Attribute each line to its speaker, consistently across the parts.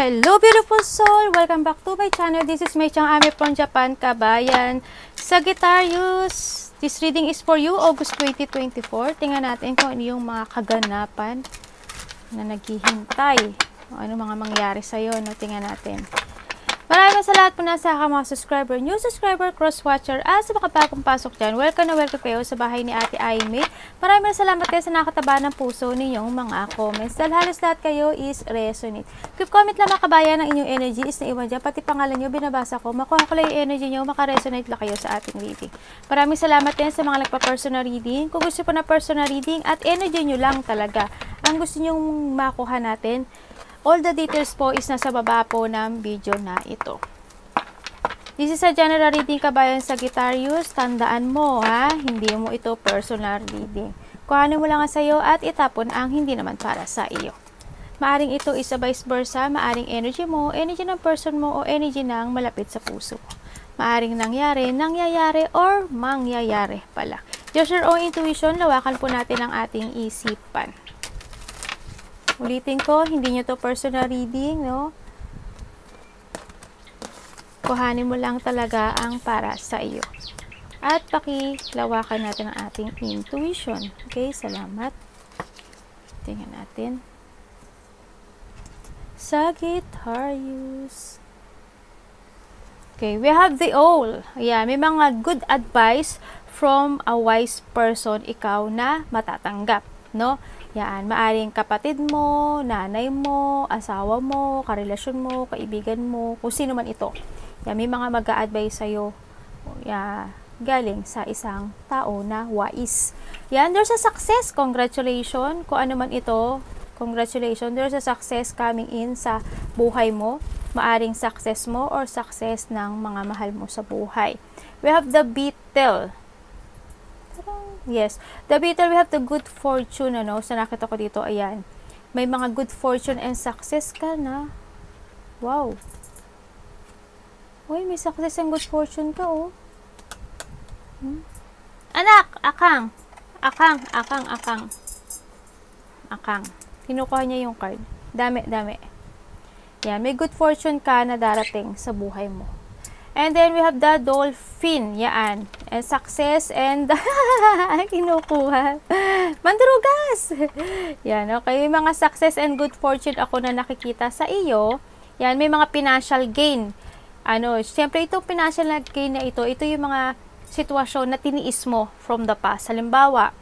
Speaker 1: Hello beautiful soul! Welcome back to my channel. This is Mei Chang Ami from Japan, kabayan. Sagittarius, this reading is for you, August 2024. Tingnan natin kung ano yung mga kaganapan na naghihintay. O ano mga mangyari sa'yo, no? Tingnan natin. Maraming sa lahat po na sa mga subscriber, new subscriber, cross-watcher, at sa mga bagong pasok dyan, welcome na welcome kayo sa bahay ni Ate Aimee. Maraming salamat kayo sa nakataba ng puso ninyong mga comments. Dahil halos lahat kayo is resonate. Keep comment lang mga kabayan ng inyong energy is na iwan dyan. Pati pangalan nyo, binabasa ko. Makuha ko lang yung energy nyo, makaresonate lang kayo sa ating reading. Maraming salamat din sa mga nagpa-personal reading. Kung gusto po na personal reading at energy nyo lang talaga ang gusto nyo makuha natin, all the details po is nasa baba po ng video na ito. This is a general reading, kabayan Sagittarius. Tandaan mo ha, hindi mo ito personal reading. Kuhanin mo lang sa iyo at itapon ang hindi naman para sa iyo. Maaring ito is a vice versa, maaring energy mo, energy ng person mo, o energy ng malapit sa puso mo. Maaring nangyayari, or mangyayari pala. Just your own intuition, lawakan po natin ang ating isipan. Ulitin ko, hindi nyo to personal reading, no? Kuhanin mo lang talaga ang para sa iyo. At pakilawakan natin ang ating intuition. Okay, salamat. Tingnan natin. Sagittarius. Okay, we have the owl. Ayan, may mga good advice from a wise person ikaw na matatanggap, no? Yan, maaring kapatid mo, nanay mo, asawa mo, karelasyon mo, kaibigan mo, kung sino man ito. Yan, may mga mag-a-advise sa'yo. Yan, galing sa isang tao na wise. Yan, there's a success. Congratulations. Kung ano man ito, congratulations. There's a success coming in sa buhay mo. Maaring success mo or success ng mga mahal mo sa buhay. We have the beetle. Yes, the beetle, we have the good fortune, ano, sa nakita ko dito, ayan. May mga good fortune and success ka na. Wow. Uy, may success and good fortune ka, oh. Anak, akang. Kinukuha niya yung card. Dami. Yan, may good fortune ka na darating sa buhay mo. And then we have the dolphin. Yan. And success and kinukuha. Mandurugas. Yan, okay. May mga success and good fortune ako na nakikita sa iyo. Yan, may mga financial gain. Ano, siyempre itong financial gain na ito yung mga sitwasyon na tiniis mo from the past. Halimbawa,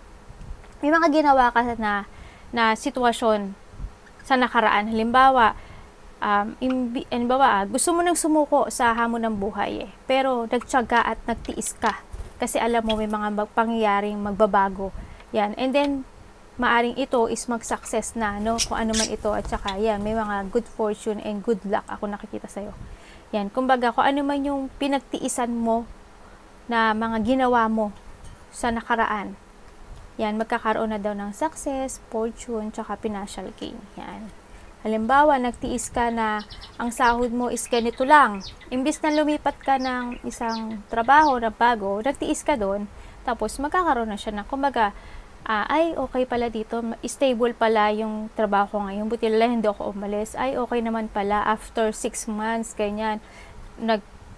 Speaker 1: may mga ginawa ka na sitwasyon sa nakaraan. Halimbawa, gusto mo nang sumuko sa hamon ng buhay pero nagtiyaga at nagtiis ka kasi alam mo may mga pangyayaring magbabago. Yan, and then maaring ito is mag-success na, no, kung ano man ito, at saka yan, may mga good fortune and good luck ako nakikita sa'yo. Yan, kumbaga kung ano man yung pinagtiisan mo na mga ginawa mo sa nakaraan, yan, magkakaroon na daw ng success, fortune, tsaka financial gain. Yan. Halimbawa, nagtiis ka na ang sahod mo is ganito lang. Imbis na lumipat ka ng isang trabaho na bago, nagtiis ka doon, tapos magkakaroon na siya na, kumbaga, ay, okay pala dito, stable pala yung trabaho ko ngayon, buti lang hindi ako umalis, ay, okay naman pala, after 6 months, ganyan,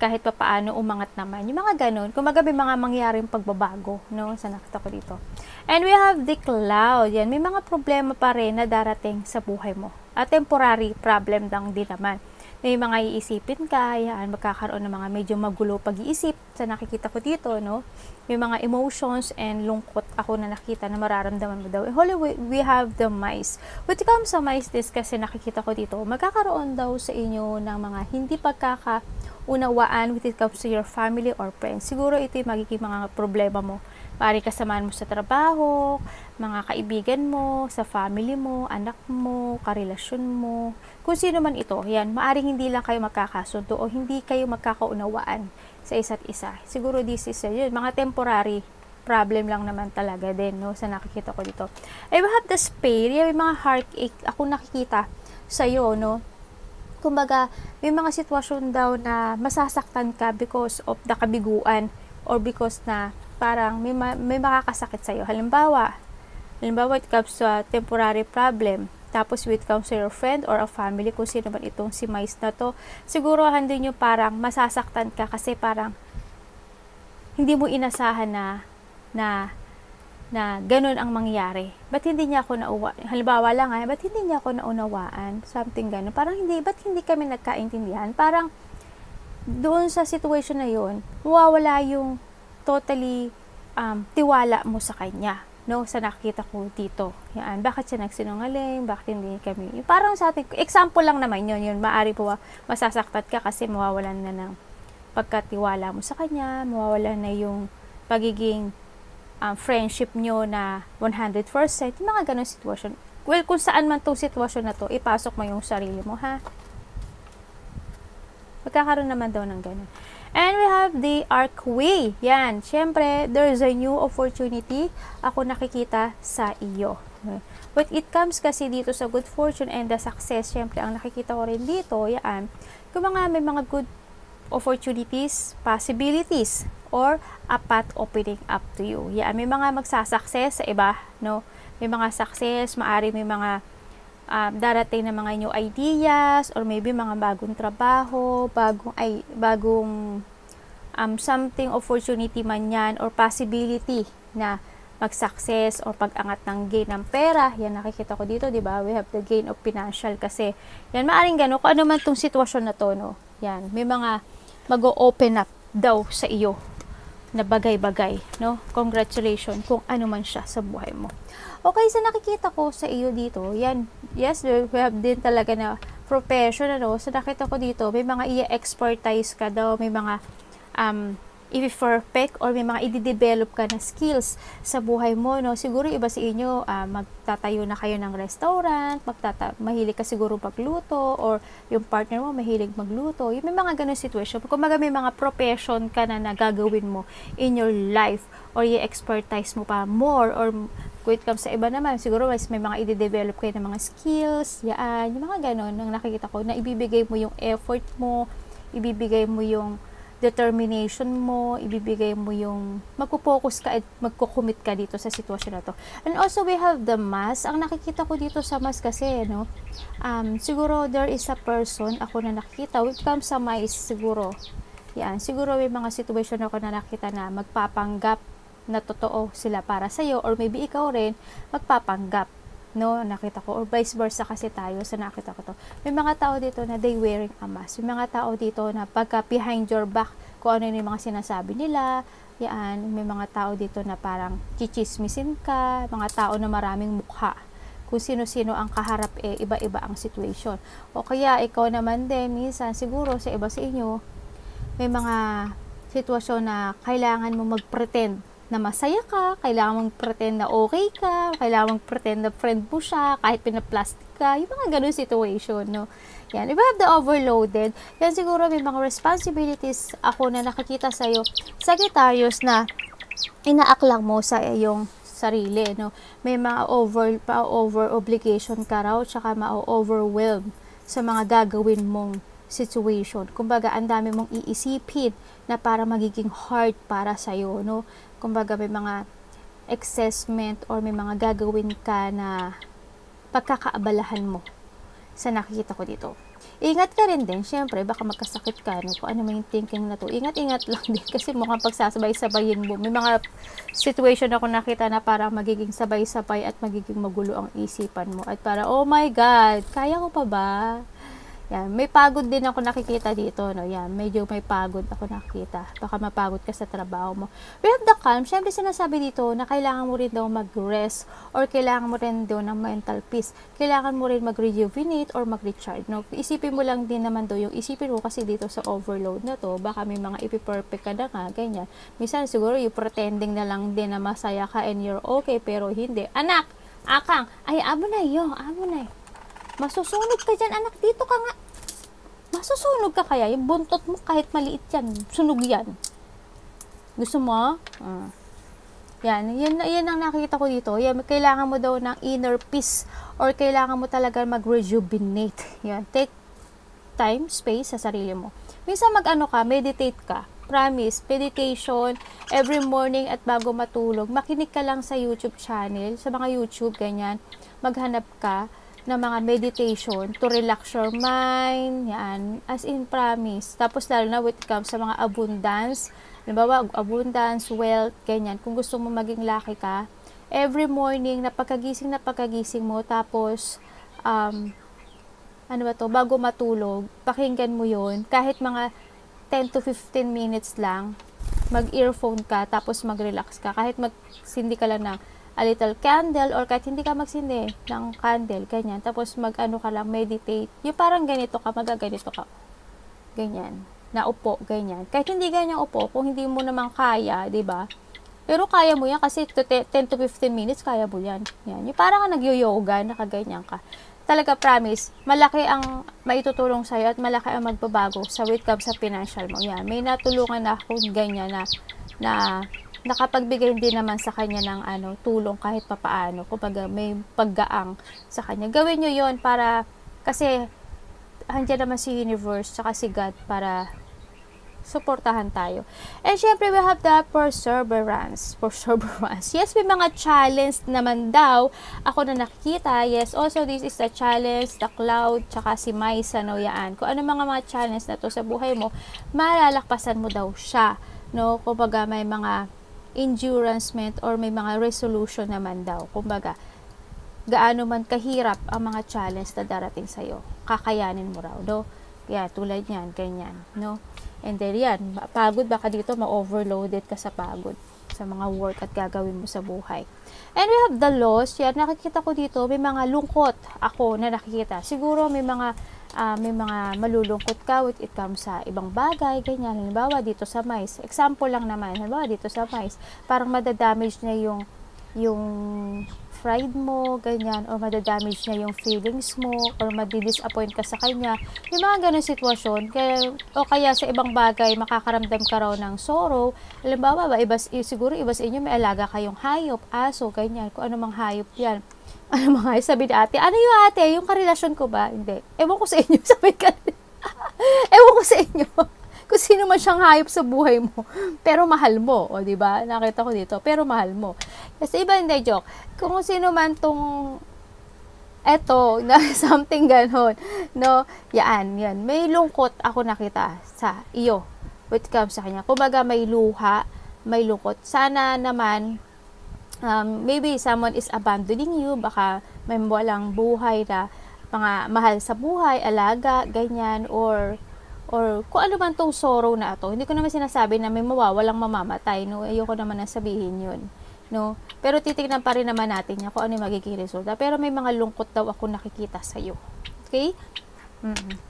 Speaker 1: kahit pa paano, umangat naman. Yung mga ganun, kumbaga may mga mangyaring pagbabago, no, sa nakita ko dito. And we have the cloud. Yan, may mga problema pa rin na darating sa buhay mo. At temporary problem lang din naman. May mga iisipin ka, yan, magkakaroon ng mga medyo magulo pag-iisip sa nakikita ko dito, no? May mga emotions and lungkot ako na nakita na mararamdaman mo daw. Holy, we have the mice. When it comes sa mice this, kasi nakikita ko dito, magkakaroon daw sa inyo ng mga hindi pagkakaunawaan with it comes to your family or friends. Siguro ito yung magiging mga problema mo. Pari kasamaan mo sa trabaho, mga kaibigan mo, sa family mo, anak mo, karelasyon mo, kung sino man ito. Yan, maaring hindi lang kayo magkakasundo o hindi kayo magkakaunawaan sa isa't isa. Siguro this is yun, mga temporary problem lang naman talaga din, no, sa nakikita ko dito. I have the spade, may mga heartache ako nakikita sa'yo, no. Kumbaga, may mga sitwasyon daw na masasaktan ka because of the kabiguan or because na parang may makakasakit sa'yo. Halimbawa, it comes sa temporary problem. Tapos with comes to your friend or a family, kung sino man itong si Mais na to, siguruhan din nyo parang masasaktan ka kasi parang hindi mo inasahan na ganun ang mangyari. Ba't hindi niya ako halimbawa lang ba't hindi niya ako naunawaan? Something ganun. Parang ba't hindi kami nagkaintindihan? Parang doon sa situation na yun, mawawala yung totally tiwala mo sa kanya. No, sa nakita ko dito. Yan, bakit siya nagsinungaling? Bakit hindi kami? Parang sa atin, example lang naman yun. Maari po masasaktan ka kasi mawawalan na ng pagkatiwala mo sa kanya, mawawalan na yung pagiging friendship nyo na 100%. Yung mga ganun sitwasyon. Well, kung saan man tong sitwasyon na to, ipasok mo yung sarili mo, ha? Magkakaroon naman daw ng ganun. And we have the Archway. Yan. Siyempre, there's a new opportunity ako nakikita sa iyo. But it comes kasi dito sa good fortune and the success. Siyempre, ang nakikita ko rin dito, yan. Kung may mga good opportunities, possibilities, or a path opening up to you. Yan. May mga magsasucess sa iba, no? May mga success, maari may mga darating na mga new ideas or maybe mga bagong trabaho, bagong something opportunity man yan or possibility na mag-success or pag-angat ng gain ng pera. Yan nakikita ko dito, 'di ba? We have the gain of financial kasi yan maaring gano kung ano man tong sitwasyon na to, no. Yan, may mga mag-o-open up daw sa iyo na bagay-bagay, no? Congratulations kung ano man siya sa buhay mo. Okay, sa nakikita ko sa iyo dito, yan, yes, we have din talaga na profession, ano, sa nakita ko dito, may mga i-expertise ka daw, may mga i-perfect or may mga i-develop ka na skills sa buhay mo, no? Siguro iba sa inyo, magtatayo na kayo ng restaurant, mahilig ka siguro magluto, or yung partner mo mahilig magluto. Yung may mga ganun situation. Kung may mga profession ka na nagagawin mo in your life, or i-expertise mo pa more, or kung it comes sa iba naman, siguro may mga i-develop kayo ng mga skills, yan, yung mga ganun, nang nakikita ko, na ibibigay mo yung effort mo, ibibigay mo yung determination mo, ibibigay mo yung magpo-focus ka at magko-commit ka dito sa sitwasyon na to. And also we have the mask. Ang nakikita ko dito sa mask kasi, no, siguro there is a person ako na nakikita, when it comes sa mask siguro, yan, siguro may mga situation ako na nakita na magpapanggap na totoo sila para sa'yo, or maybe ikaw rin magpapanggap, no, nakita ko, or vice versa kasi tayo sa nakita ko to. May mga tao dito na they wearing a mask. May mga tao dito na pagka behind your back, kung ano yung mga sinasabi nila, yan, may mga tao dito na parang chichismisin ka, mga tao na maraming mukha. Kung sino-sino ang kaharap, iba-iba ang situation. O kaya, ikaw naman din, minsan, siguro sa iba sa inyo, may mga sitwasyon na kailangan mo mag-pretend na masaya ka, kailangan mong pretend na okay ka, kailangan mong pretend na friend mo siya, kahit pinaplastic ka, yung mga ganun situation, no? Yan, if you have the overloaded, yan siguro may mga responsibilities ako na nakikita sa'yo, Sagittarius, na inaaklang mo sa iyong sarili, no? May mga over obligation ka raw, tsaka ma-overwhelm sa mga gagawin mong situation. Kumbaga, ang dami mong iisipin na para magiging hard para sa'yo, no? Kumbaga, may mga assessment or may mga gagawin ka na pagkakaabalahan mo sa nakikita ko dito. Ingat ka rin din, syempre, baka magkasakit ka, no? Kung ano may thinking na to, ingat-ingat lang din kasi mukhang pagsasabay-sabayin mo. May mga situation ako nakita na parang magiging sabay-sabay at magiging magulo ang isipan mo. At para, oh my God, kaya ko pa ba? Yan, may pagod din ako nakikita dito, no? Yan, medyo may pagod ako nakikita. Baka mapagod ka sa trabaho mo. We have the calm. Siyempre sinasabi dito na kailangan mo rin daw mag-rest or kailangan mo rin daw ng mental peace. Kailangan mo rin mag-rejuvenate or mag-recharge, no? Isipin mo lang din naman daw yung isipin mo kasi dito sa overload na to, baka may mga ipiperfect ka na nga, ganyan. Minsan siguro yung pretending na lang din na masaya ka and you're okay, pero hindi. Anak! Akang! Ay, amo na yun. Amo na yun. Masusunog ka dyan, anak. Dito ka nga. Masusunog ka kaya. Yung buntot mo, kahit maliit yan, sunog yan. Gusto mo? Yan. Yan ang nakikita ko dito. Yan, kailangan mo daw ng inner peace or kailangan mo talaga mag-rejuvenate. Yan. Take time, space sa sarili mo. Minsan mag-ano ka, meditate ka. Promise, meditation, every morning at bago matulog, makinig ka lang sa YouTube channel, sa mga YouTube, ganyan. Maghanap ka na mga meditation to relax your mind, yan, as in promise. Tapos lalo na when it comes sa mga abundance, halimbawa, abundance, wealth, ganyan. Kung gusto mo maging lucky ka, every morning, napagkagising mo, tapos, ano ba to, bago matulog, pakinggan mo yun, kahit mga 10 to 15 minutes lang, mag-earphone ka, tapos mag-relax ka, kahit magsindi ka lang ng a little candle, or kahit hindi ka magsindi ng candle, ganyan, tapos mag-ano ka lang, meditate, yung parang ganito ka, magaganito ka, ganyan, naupo, ganyan, kahit hindi ganyan upo, kung hindi mo naman kaya, di ba? Pero kaya mo yan, kasi 10 to 15 minutes, kaya mo yan, yan, yung parang ka nag-yoga, nakaganyan ka, talaga promise, malaki ang maitutulong sa'yo at malaki ang magbabago sa when it comes sa financial mo. Yan, may natulungan na akong ganyan na nakapagbigay din naman sa kanya ng tulong kahit papaano. Kumbaga may paggaang sa kanya. Gawin nyo yon para, kasi andyan naman si universe tsaka si God para suportahan tayo. And syempre, we have the perseverance. Yes, may mga challenge naman daw ako na nakikita. Yes, also this is the challenge, the cloud, tsaka si Maisa, no, yan. Kung ano mga challenge na to sa buhay mo, malalakpasan mo daw siya, no? Kumbaga, may mga endurance or may mga resolution naman daw. Kumbaga, gaano man kahirap ang mga challenge na darating sa'yo, kakayanin mo raw, no? Kaya tulad yan, ganyan, no? And then yan, pagod, baka dito ma-overloaded ka sa pagod sa mga work at gagawin mo sa buhay. And we have the loss. Yan, nakikita ko dito, may mga lungkot ako na nakikita. Siguro may mga malulungkot ka with it comes sa ibang bagay, ganyan. Halimbawa, dito sa mice. Example lang naman, halimbawa, dito sa mice, parang madadamage niya yung pride mo, ganyan, or madadamage niya yung feelings mo, or madidisappoint ka sa kanya. Yung mga ganun sitwasyon, o kaya sa ibang bagay, makakaramdam ka raw ng sorrow. Halimbawa, siguro iba sa inyo, may alaga kayong hayop, aso, ganyan, kung ano mang hayop yan. Ano mga, sabi ni ate, ano yung ate, yung karelasyon ko ba? Hindi. Ewan ko sa inyo, sabi ka. Ewan ko sa inyo. Kung sino man siyang hayop sa buhay mo, pero mahal mo, o di ba? Nakita ko dito, pero mahal mo. Kasi iba, hindi, joke. Kung sino man tong eto, na something ganon, no? Yan. May lungkot ako nakita sa iyo with comes sa kanya. Kumbaga, may luha, may lungkot. Sana naman, maybe someone is abandoning you, baka may walang buhay na mga mahal sa buhay, alaga, ganyan, or kung ano man tong sorrow na ito. Hindi ko naman sinasabi na may mawawalang mamamatay, no? Ayoko naman na sabihin yun, no? Pero titignan pa rin naman natin yan kung ano yung magiging resulta. Pero may mga lungkot daw ako nakikita sa'yo. Okay?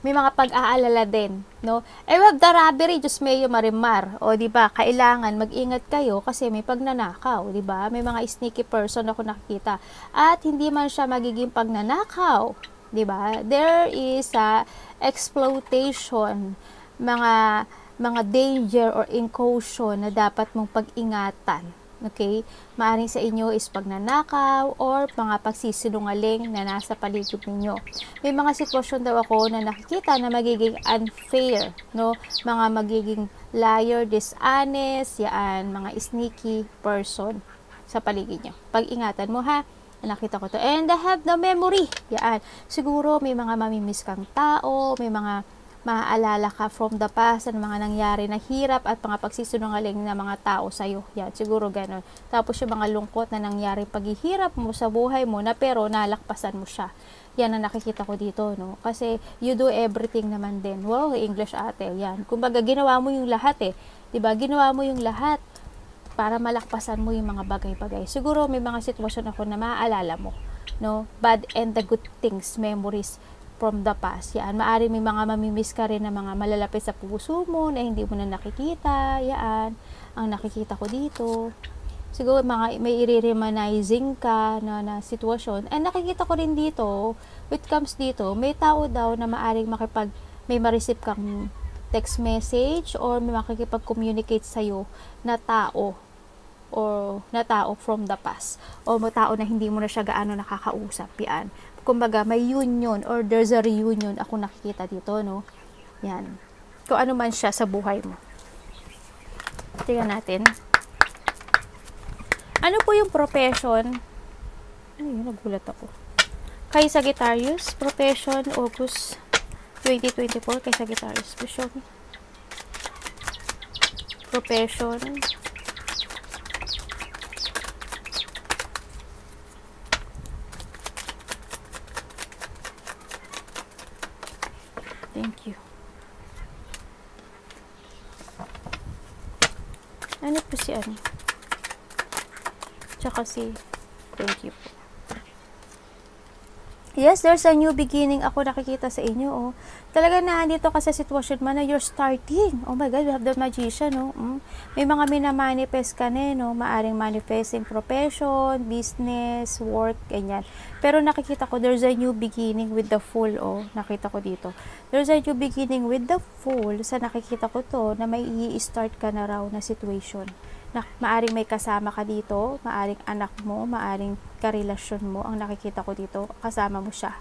Speaker 1: May mga pag-aalala din, no? Wag the robbery, Diyos mayo marimar. O, di ba? Kailangan mag-ingat kayo kasi may pagnanakaw, di ba? May mga sneaky person ako nakikita. At hindi man siya magiging pagnanakaw, di ba? There is a exploitation, mga danger or incursion na dapat mong pag-ingatan. Okay? Maaring sa inyo is pagnanakaw or mga pagsisinungaling na nasa paligid ninyo. May mga sitwasyon daw ako na nakikita na magiging unfair, no? Mga magiging liar, dishonest, yan, mga sneaky person sa paligid nyo. Pag-ingatan mo, ha? Nakita ko to. And I have the memory. Yan. Siguro may mga mamimiss kang tao, may mga maaalala ka from the past, ang mga nangyari na hirap at mga pagsisinungaling na mga tao sa'yo. Yan. Siguro ganun. Tapos yung mga lungkot na nangyari paghihirap mo sa buhay mo na pero nalakpasan mo siya. Yan ang nakikita ko dito, no? Kasi you do everything naman din. Wow, English ate. Yan. Kumbaga, ginawa mo yung lahat eh. Diba? Ginawa mo yung lahat para malakpasan mo yung mga bagay-bagay. Siguro may mga sitwasyon ako na maaalala mo, no? Bad and the good things, memories from the past. Yan, maaari may mga mamimiss ka rin na mga malalapit sa puso mo na hindi mo na nakikita. Yan, ang nakikita ko dito. Siguro may i-reminizing ka na sitwasyon. And nakikita ko rin dito, when it comes dito, may tao daw na maaring may ma-receive kang text message or may makikipag-communicate sa'yo na tao from the past o tao na hindi mo na siya gaano nakakausap. Yan. Kumbaga, may union or there's a reunion ako nakikita dito, no? Yan. Kung ano man siya sa buhay mo. Tingnan natin. Ano po yung profession? Ay, nagulat ako. Kay Sagittarius, profession, August 2024, kay Sagittarius. Please show me. Profession. Thank you. Ano po si ano? Tsaka si, thank you po. Yes, there's a new beginning ako nakikita sa inyo, oh. Talaga na andito ka sa sitwasyon man na you're starting. Oh my God, we have the magician, oh. May mga minamanifest ka na, no? Maaring manifesting profession, business, work, ganyan. Pero nakikita ko, there's a new beginning with the Fool, oh. Nakita ko dito. There's a new beginning with the Fool. Sa nakikita ko to, na may i-start ka na raw na situation. Na maaring may kasama ka dito, maaring anak mo, maaring karelasyon mo, ang nakikita ko dito, kasama mo siya.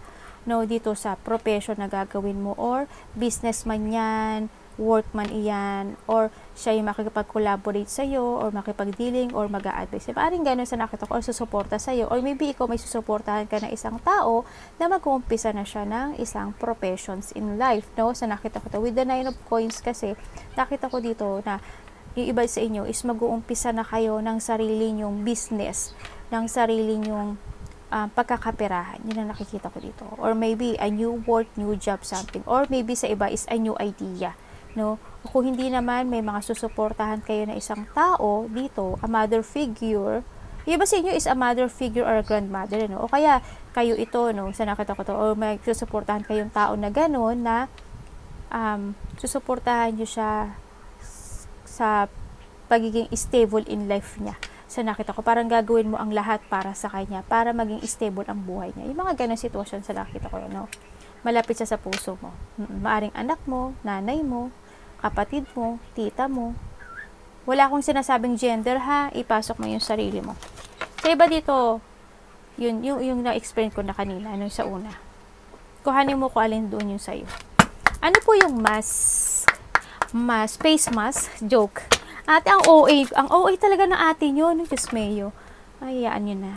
Speaker 1: No, dito sa profession na gagawin mo, or businessman yan, workman iyan, or siya yung makikipag-collaborate sa'yo, or makipag-dealing, or mag-a-advise. Maaring gano'n sa nakita ko, or susuporta sa'yo, or maybe ikaw may susuportahan ka ng isang tao na mag-uumpisa na siya ng isang professions in life. No, sa nakita ko to, with the 9 of coins kasi, nakita ko dito na yung iba sa inyo is mag-uumpisa na kayo ng sarili nyong business, ng sarili nyong pagkakaperahan. Yun ang nakikita ko dito. Or maybe a new work, new job, something. Or maybe sa iba is a new idea. No? O kung hindi naman, may mga susuportahan kayo na isang tao dito, a mother figure. Yung iba sa inyo is a mother figure or a grandmother. No? O kaya kayo ito, no? Sa nakita ko to, or may susuportahan kayong tao na gano'n na susuportahan nyo siya sa pagiging stable in life niya. Sa nakita ko, parang gagawin mo ang lahat para sa kanya, para maging stable ang buhay niya. Yung mga ganong sitwasyon sa nakita ko, no? Malapit siya sa puso mo. Maaring anak mo, nanay mo, kapatid mo, tita mo. Wala akong sinasabing gender, ha? Ipasok mo yung sarili mo. Sa iba dito, yung na-explain ko na kanina, nung sa una. Kuhanin mo ko alin doon yung sa'yo. Ano po yung face mask, joke. Ate, ang OA talaga ng ate nyo, no, Diyos mayo. Hayaan nyo na.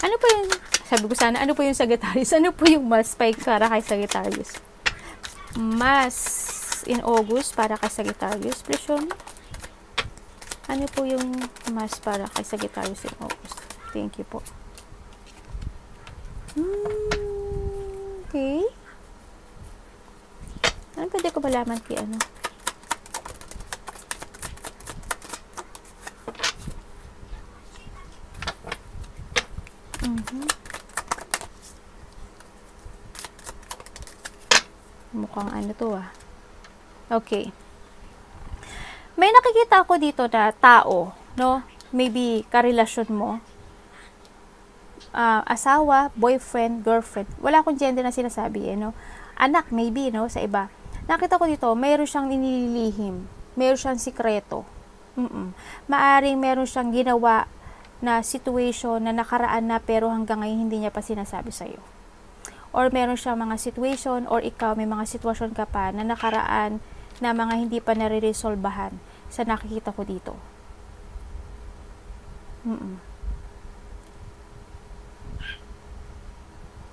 Speaker 1: Ano po yung, sabi ko sana, ano po yung Sagittarius? Ano po yung mask para kay Sagittarius? Mask in August para kay Sagittarius, please show me. Ano po yung mask para kay Sagittarius in August? Thank you po. Okay. Ano pwede ko malaman kay ano? Mukhang ano to ah. Okay. May nakikita ako dito na tao, no? Maybe karelasyon mo. Asawa, boyfriend, girlfriend. Wala akong gender na sinasabi eh, no? Anak, maybe, no? Sa iba. Nakita ko dito, mayroon siyang inililihim. Mayroon siyang sikreto. Maaring mayroon siyang ginawa na situation na nakaraan na pero hanggang ngayon hindi niya pa sinasabi sa'yo. Or meron siyang mga situation, or ikaw may mga sitwasyon ka pa na nakaraan na mga hindi pa nare-resolbahan sa nakikita ko dito.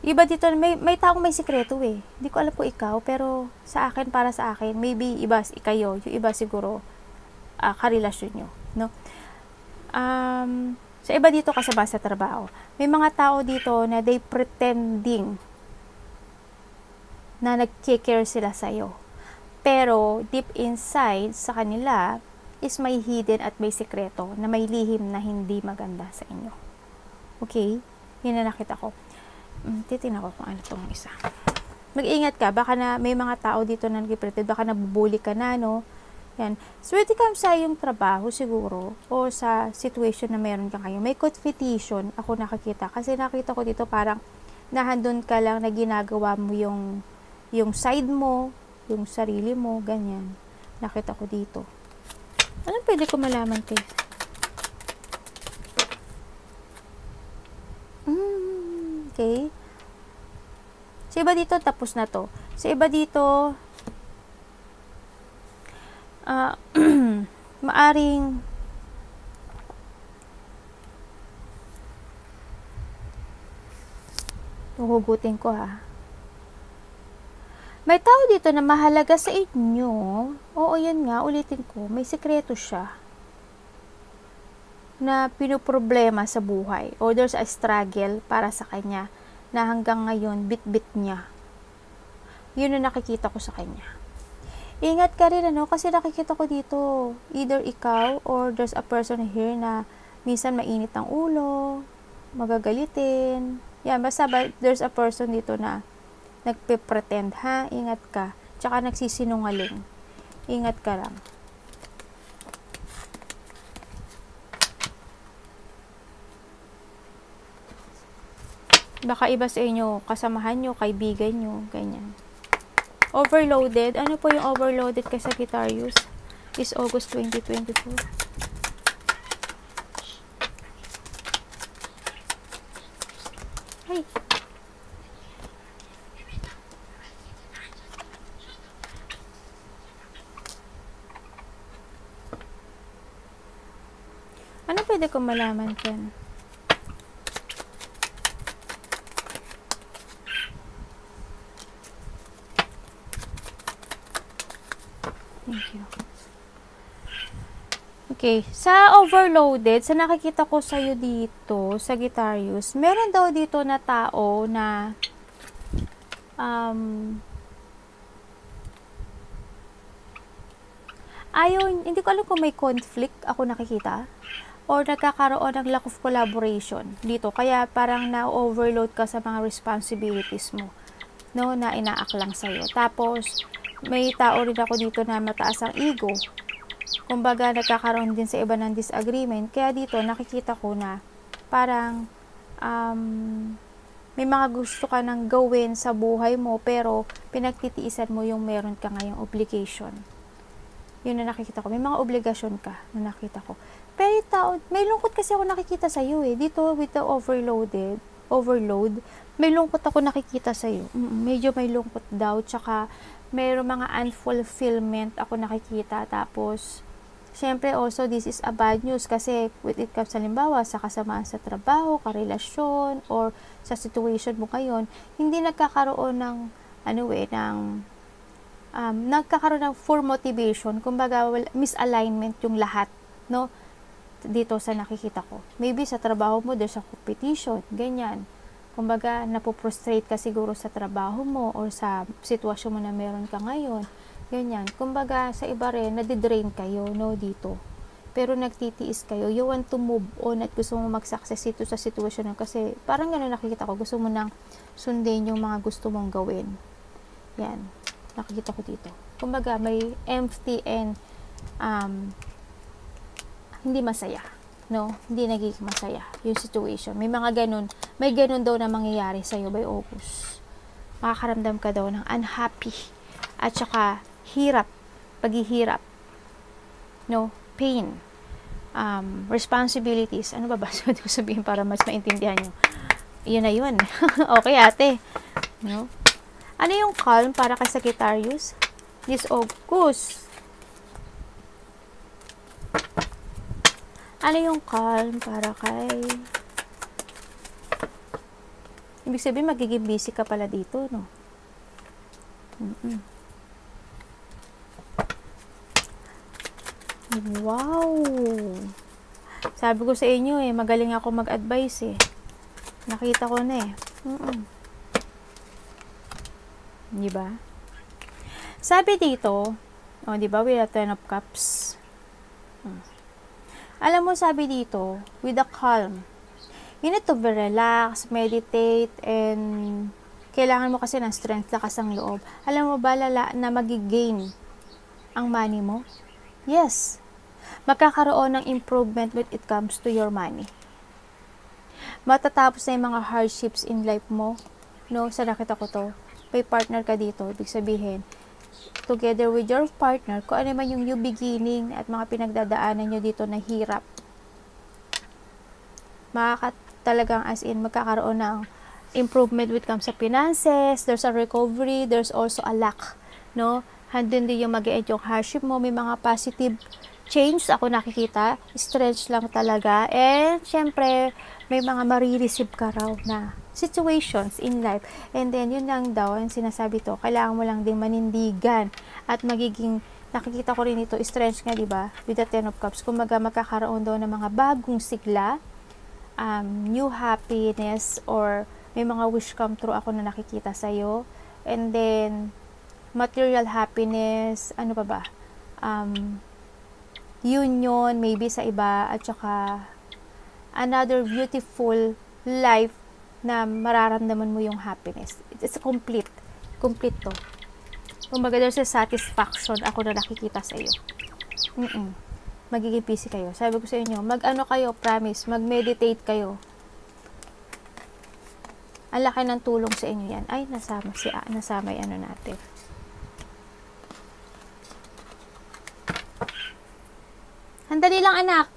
Speaker 1: Iba dito, may taong may sikreto eh. Hindi ko alam po ikaw, pero sa akin, para sa akin, maybe iba kayo, yung iba siguro karelasyon nyo, no? Sa iba dito kasama sa trabaho, may mga tao dito na they pretending na nag-care sila sa'yo. Pero deep inside sa kanila is may hidden at may sikreto na may lihim na hindi maganda sa inyo. Okay? Yun na nakita ko. Titignan ko kung ano itong isa. Mag-ingat ka, baka na may mga tao dito na nag-pretend, baka nabubuli ka na, no? Yan. Swerte ka sa iyong trabaho siguro, o sa situation na meron ka kayo. May competition ako nakakita. Kasi nakita ko dito parang nahandun ka lang na ginagawa mo yung side mo, yung sarili mo, ganyan. Nakita ko dito. Anong pwede ko malaman kayo? Okay. Sa iba dito, tapos na to. Sa iba dito, maaring Huhugutin ko ha. May tao dito na mahalaga sa inyo. Oo, yan nga, ulitin ko. May sekreto siya na pinoproblema sa buhay. Or there's a struggle para sa kanya na hanggang ngayon, bit-bit niya. Yun ang nakikita ko sa kanya. Ingat ka rin, ano, kasi nakikita ko dito, either ikaw or there's a person here na minsan mainit ang ulo, magagalitin. Yan, basta there's a person dito na nagpe-pretend, ha? Ingat ka. Tsaka nagsisinungaling. Ingat ka lang. Baka iba sa inyo, kasamahan nyo, kaibigan nyo, ganyan. Overloaded. Ano po yung overloaded kay Sagittarius? Is August 2024. Ay! Ano pwede ko malaman dyan? Thank you. Okay, sa overloaded, sa nakikita ko sa'yo dito, Sagittarius, meron daw dito na tao na hindi ko alam kung may conflict ako nakikita or nagkakaroon ng lack of collaboration dito. Kaya parang na-overload ka sa mga responsibilities mo, no, na inaaklang sa'yo. Tapos, may tao rin ako dito na mataas ang ego. Kumbaga, nagkakaroon din sa iba ng disagreement. Kaya dito, nakikita ko na parang may mga gusto ka nang gawin sa buhay mo pero pinagtitiisan mo yung meron ka ngayong obligation. Yun na nakikita ko. May mga obligasyon ka na nakita ko. Pero tao, may lungkot kasi ako nakikita sa iyo eh. Dito with the overload, may lungkot ako nakikita sa iyo. Medyo may lungkot daw, tsaka mayroong mga unfulfillment ako nakikita. Tapos, syempre also this is a bad news kasi with it comes halimbawa sa kasamaan sa trabaho, karelasyon, or sa situation mo ngayon, hindi nagkakaroon ng nagkakaroon ng full motivation, kumbaga misalignment yung lahat, no? Dito sa nakikita ko. Maybe sa trabaho mo, there's a competition, ganyan. Kumbaga, napoprostrate ka siguro sa trabaho mo or sa sitwasyon mo na meron ka ngayon, ganyan. Kumbaga, sa iba rin, nadidrain kayo, no, dito. Pero nagtitiis kayo, you want to move on at gusto mo mag-success dito sa sitwasyon na kasi parang gano'n nakikita ko, gusto mo nang sundin yung mga gusto mong gawin. Yan. Nakikita ko dito. Kumbaga, may empty and hindi masaya. No? Hindi nagiging masaya yung situation. May mga ganun. May ganun daw na mangyayari sa'yo by August. Makakaramdam ka daw ng unhappy. At saka, hirap. Paghihirap. No? Pain. Responsibilities. Ano ba ba? So, ko sabihin para mas maintindihan nyo. Yun na yun. Okay, ate. No? Ano yung calm para kay Sagittarius? This August. Ano yung calm para kay... Ibig sabihin, magiging busy ka pala dito, no? Wow! Sabi ko sa inyo magaling ako mag-advise Nakita ko na Di ba? Sabi dito, di ba, with the Ten of Cups. Alam mo, sabi dito, with the calm, you need to be relax, meditate, and kailangan mo kasi ng strength, lakas ng loob. Alam mo ba, na magigain ang money mo? Yes. Magkakaroon ng improvement when it comes to your money. Matatapos na yung mga hardships in life mo. No, sa nakita ko to. May partner ka dito. Ibig sabihin, together with your partner, kung ano man yung new beginning at mga pinagdadaanan nyo dito na hirap, talagang as in, magkakaroon ng improvement when it comes sa finances, there's a recovery, there's also a lack, no? Handun din yung mag-e-end yung hardship mo, may mga positive change ako nakikita, stretch lang talaga, and syempre, may mga marireceive ka raw na situations in life. And then, yun lang daw, ang sinasabi to, kailangan mo lang din manindigan at magiging, nakikita ko rin ito, strange nga, diba? With the Ten of Cups, kumaga magkakaroon daw ng mga bagong sigla, new happiness, or may mga wish come true ako na nakikita sa'yo. And then, material happiness, ano pa ba? Union, maybe sa iba, at saka, another beautiful life na mararamdaman mo yung happiness. It's complete. Complete to. Kumbaga, there's a satisfaction ako na nakikita sa iyo. Magiging busy kayo. Sabi ko sa inyo, mag-ano kayo, promise, mag-meditate kayo. Ang laki ng tulong sa inyo yan. Ay, nasama yung ano natin. Handali lang, anak.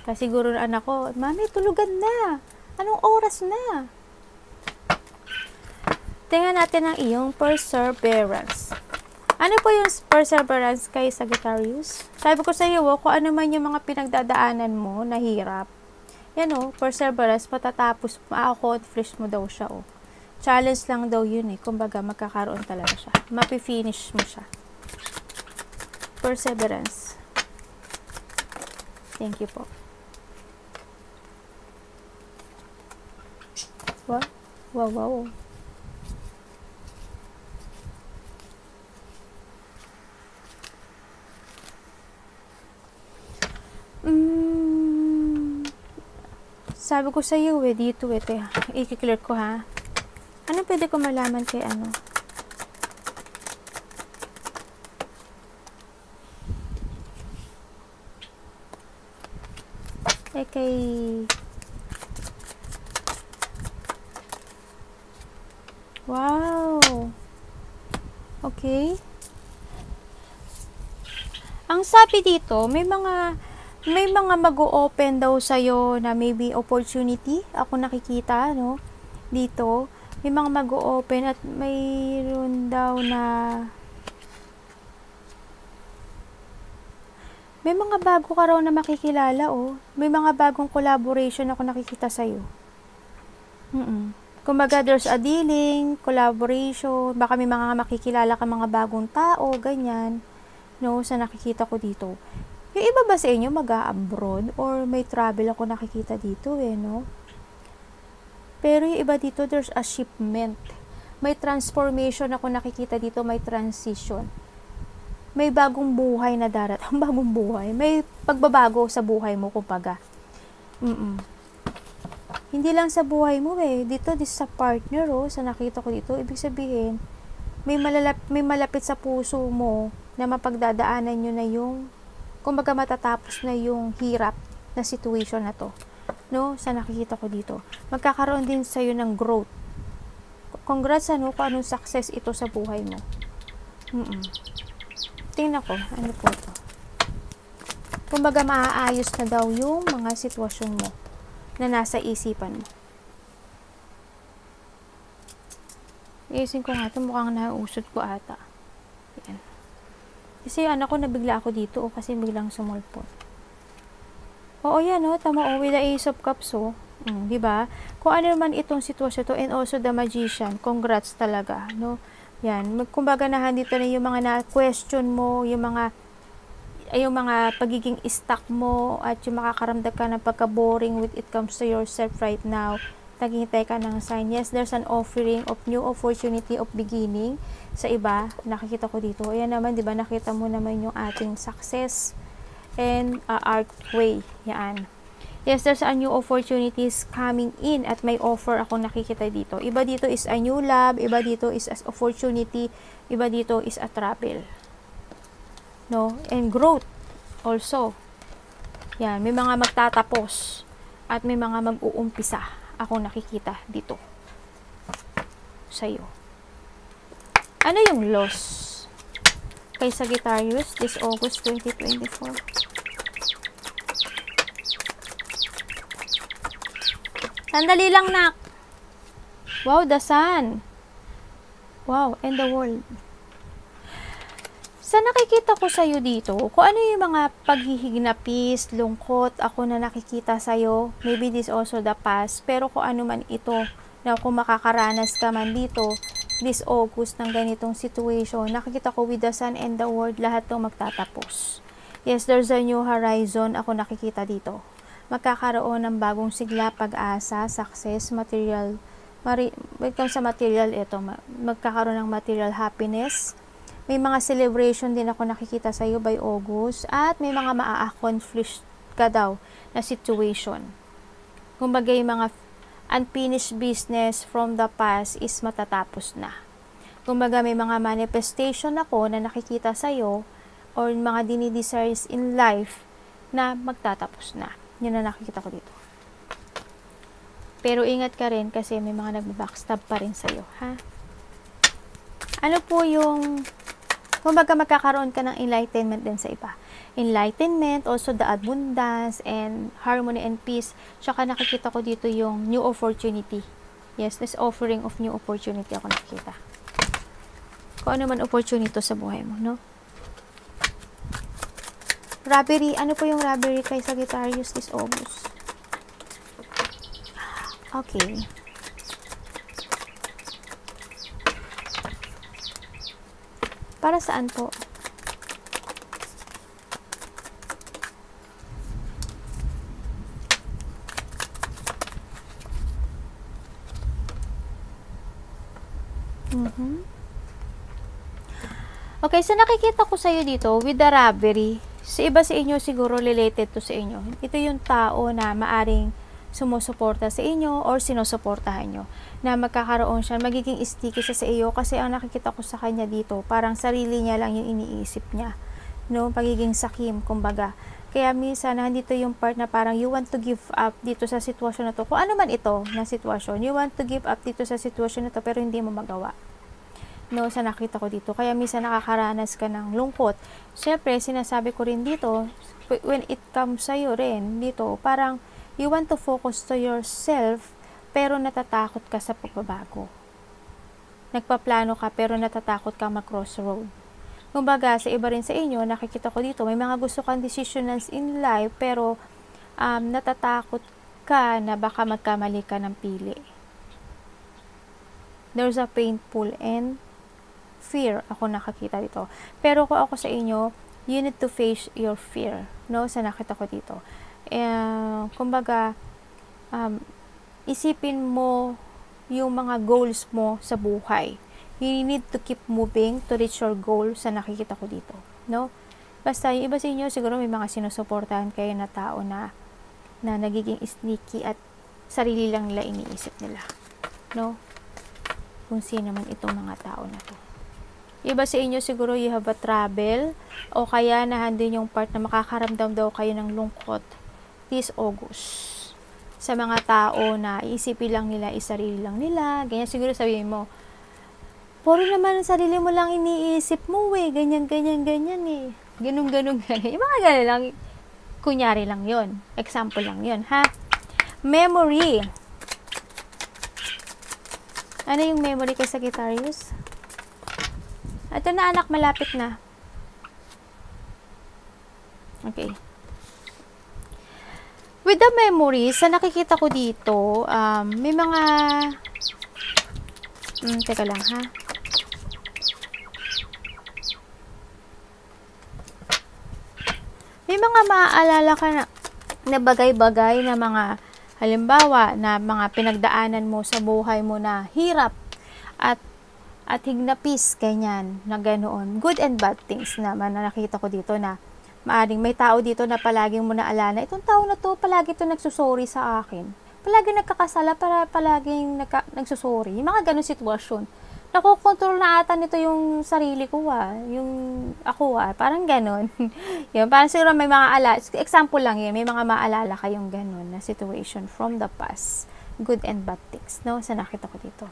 Speaker 1: Kasi siguro na anak ko, mami, tulugan na. Anong oras na? Tingnan natin ang iyong perseverance. Ano po yung perseverance kay Sagittarius? Sabi ko sa iyo, kung ano man yung mga pinagdadaanan mo na hirap, yan o, perseverance, matatapos, ma-accomplish mo daw siya o. Challenge lang daw yun eh. Kumbaga, magkakaroon talaga siya. Mapifinish mo siya. Perseverance. Thank you po. Wow. Wow, wow. Sabi ko sa iyo dito i-clear ko ha. Ano pwede ko malaman kay ano? Kay wow. Okay. Ang sabi dito, may mga mag-o-open daw sa'yo na maybe opportunity. Ako nakikita, no? Dito, may mga mag-o-open at mayroon daw na may mga bago ka raw na makikilala, oh. May mga bagong collaboration ako nakikita sa'yo. Kumbaga, there's a dealing, collaboration, baka may mga makikilala ka mga bagong tao, ganyan. No, sa nakikita ko dito. Yung iba ba sa inyo mag-a-abroad or may travel ako nakikita dito no? Pero yung iba dito, there's a shipment. May transformation ako nakikita dito, may transition. May bagong buhay na darating. Bagong buhay. May pagbabago sa buhay mo, kumbaga. Hindi lang sa buhay mo Dito sa partner, sa nakita ko dito, ibig sabihin, may malapit sa puso mo na mapagdadaanan nyo na yung, kumbaga matatapos na yung hirap na situation na to. No? Sa nakikita ko dito. Magkakaroon din sa'yo ng growth. Congrats kung anong success ito sa buhay mo. Tingnan ko, ano po ito. Kumbaga maaayos na daw yung mga sitwasyon mo na nasa isipan mo. Iisin ko nga ito, mukhang nausod ko ata. Yan. Kasi anak ko, nabigla ako dito kasi biglang sumulpot. Oo yan tama with the Ace of Cups diba? Kung ano naman itong sitwasyon to, and also the Magician, congrats talaga, no? Yan, kumbaga dito na yung mga na-question mo, yung mga pagiging stuck mo, at yung makakaramdam ka ng pagka-boring when it comes to yourself right now. Naghihintay ka ng sign. Yes, there's an offering of new opportunity of beginning sa iba. Nakikita ko dito. Ayan naman, di ba? Nakita mo naman yung ating success and archway. Yan. Yes, there's a new opportunities coming in at may offer ako nakikita dito. Iba dito is a new love, iba dito is an opportunity, iba dito is a travel. No? And growth also. Yan, may mga magtatapos at may mga mag-uumpisa ako nakikita dito sa'yo. Ano yung loss kay Sagittarius this August 2024? Sandali lang, nak. Wow, the sun. Wow, and the world. Sa nakikita ko sa'yo dito, kung ano yung mga paghihignapis, lungkot, ako na nakikita sa'yo, maybe this also the past, pero kung ano man ito, na kung makakaranas ka man dito this August ng ganitong situation, nakikita ko with the Sun and the World, lahat to magtatapos. Yes, there's a new horizon ako nakikita dito. Magkakaroon ng bagong sigla, pag-asa, success, material, sa material, ito, magkakaroon ng material happiness. May mga celebration din ako nakikita sa iyo by August, at may mga maa-accomplish ka daw na situation. Kumbaga, yung mga unfinished business from the past is matatapos na. Kumbaga, may mga manifestation ako na nakikita sa iyo or mga dinidesires in life na magtatapos na. Yun na nakikita ko dito. Pero ingat ka rin kasi may mga nagbabackstab pa rin sa iyo, ha? Ano po yung kumbaga magkakaroon ka ng enlightenment din sa iba. Enlightenment, also the abundance and harmony and peace. Tsaka nakikita ko dito yung new opportunity. Yes, this offering of new opportunity ako nakikita. Kung ano man opportunity sa buhay mo, no? Robbery, ano po yung robbery kay Sagittarius this August? Okay. Para saan po? Okay, so nakikita ko sa iyo dito with the robbery. Sa iba sa inyo siguro related to sa inyo. Ito yung tao na maaring sumusuporta sa inyo or sinusuportahan nyo. Na magkakaroon siya, magiging sticky siya sa iyo kasi ang nakikita ko sa kanya dito, parang sarili niya lang yung iniisip niya. No, pagiging sakim, kumbaga. Kaya minsan, nandito yung part na parang you want to give up dito sa sitwasyon na to. Kung ano man ito na sitwasyon, you want to give up dito sa sitwasyon na to pero hindi mo magawa. No, sa nakita ko dito. Kaya minsan nakakaranas ka ng lungkot. Siyempre, sinasabi ko rin dito, when it comes sa'yo rin, dito, parang you want to focus to yourself, pero natatakot ka sa pagbabago. Nagpaplano ka, pero natatakot ka mag-crossroad. Kumbaga, sa iba rin sa inyo, nakikita ko dito, may mga gusto kang decisions in life, pero natatakot ka na baka magkamali ka ng pili. There's a painful and fear ako nakakita dito. Pero kung ako sa inyo, you need to face your fear, no? Sa nakita ko dito. Kumbaga, isipin mo yung mga goals mo sa buhay. You need to keep moving to reach your goal sa nakikita ko dito, no? Basta yung iba sa inyo, siguro may mga sinusuportahan kayo na tao na nagiging sneaky at sarili lang nila iniisip nila, no? Kung sino man itong mga tao na to. Iba sa inyo siguro you have a trouble o kaya nahandin yung part na makakaramdam daw kayo ng lungkot this August. Sa mga tao na iisipin lang nila, isarili lang nila, ganyan siguro sabihin mo, puro naman sarili mo lang iniisip mo ganyan eh. Ganun. Yung mga ganun lang, kunyari lang yon, example lang yon, ha? Memory. Ano yung memory kay Sagittarius? Ito na anak, malapit na. Okay. With the memories, sa nakikita ko dito, may mga teka lang ha. May mga maaalala ka na bagay-bagay na mga halimbawa na mga pinagdaanan mo sa buhay mo na hirap at hignapis, ganyan, na ganoon. Good and bad things naman na nakita ko dito na maaring may tao dito na palaging mo naalala, itong tao na to, palagi to nagsusorry sa akin. Palagi nagkakasala, palaging nagsusorry. Yung mga ganun sitwasyon. Nakokontrol na ata nito yung sarili ko yung ako parang ganun. Yun, parang siguro may mga example lang yun, may mga maalala kayong ganun na situation from the past. Good and bad things, no? Sa nakita ko dito.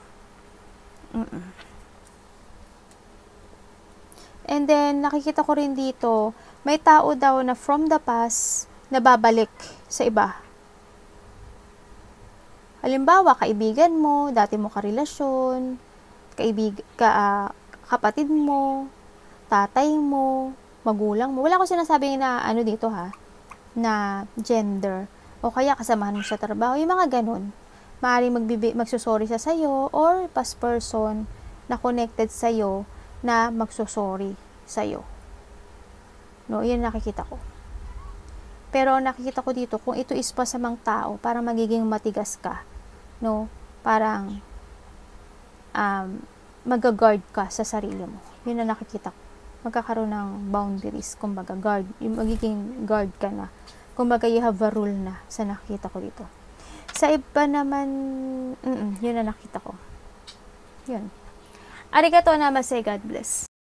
Speaker 1: And then, nakikita ko rin dito, may tao daw na from the past na babalik sa iba. Halimbawa, kaibigan mo, dati mo karelasyon, kapatid mo, tatay mo, magulang mo. Wala ko sinasabing na ano dito ha, na gender. O kaya kasamahan mo sa trabaho. Yung mga ganun. maaaring magsusorry sa sayo, or past person na connected sa'yo na magsusorry sa'yo. No, yun nakikita ko. Pero nakikita ko dito, kung ito is pasamang tao, parang magiging matigas ka. No, parang mag-guard ka sa sarili mo. Yun na nakikita ko. Magkakaroon ng boundaries, kumbaga guard, yung magiging guard ka na. Kumbaga you have a rule na sa nakikita ko dito. Sa iba naman, yun na nakita ko. Yun. Arigato namaste, God bless.